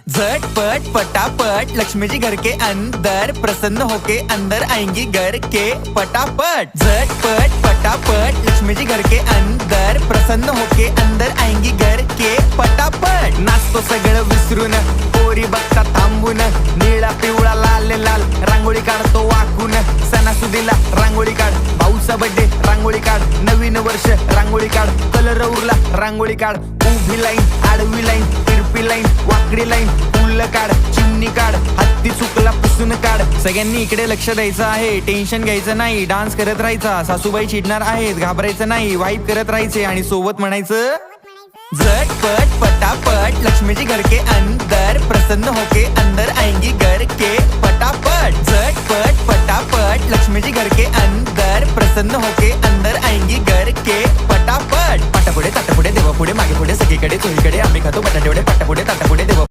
झटपट पटापट लक्ष्मी जी घर के अंदर प्रसन्न होके अंदर आएंगी घर के पटापट। झटपट पटापट लक्ष्मी जी घर के अंदर प्रसन्न होके अंदर आएंगी घर के पटापट। नाचतो सगळं विसरून पोरी बघता थांबून निळा पिवळा लाल लाल रांगोळी काढतो वाकून। सणासुदीला रांगोळी काढ, भाऊचा बर्थडे रांगोळी काढ, नवीन वर्ष रांगोळी काढ, कलर उरला रांगोळी काढ, उभी लाईन आडवी लाईन तिरपी लाईन वाकडी लाईन फुल काढ, चिमणी काढ, हत्ती चुकला पुसून काढ। सगळ्यांनी इकडे लक्ष द्यायचं आहे, टेन्शन घ्यायचं नाही, डान्स करत राहायचा। सासूबाई चिडणार आहेत, घाबरायचं नाही, वाईब करत राहायचे आणि सोबत म्हणायचं झटपट पटापट लक्ष्मी जी घर के अंदर प्रसन्न होके अंदर आएंगी घर के पटापट। झटपट पटापट लक्ष्मी जी घर के अंदर प्रसन्न होके अंदर आएंगी घर के पटापट। पाटापुढे ताटापुढे देवापुढे मागे पुढे सगळीकडे चोहीकडे आम्ही खातो बटाटेवडे पाटापुढे ताटापुढे देवा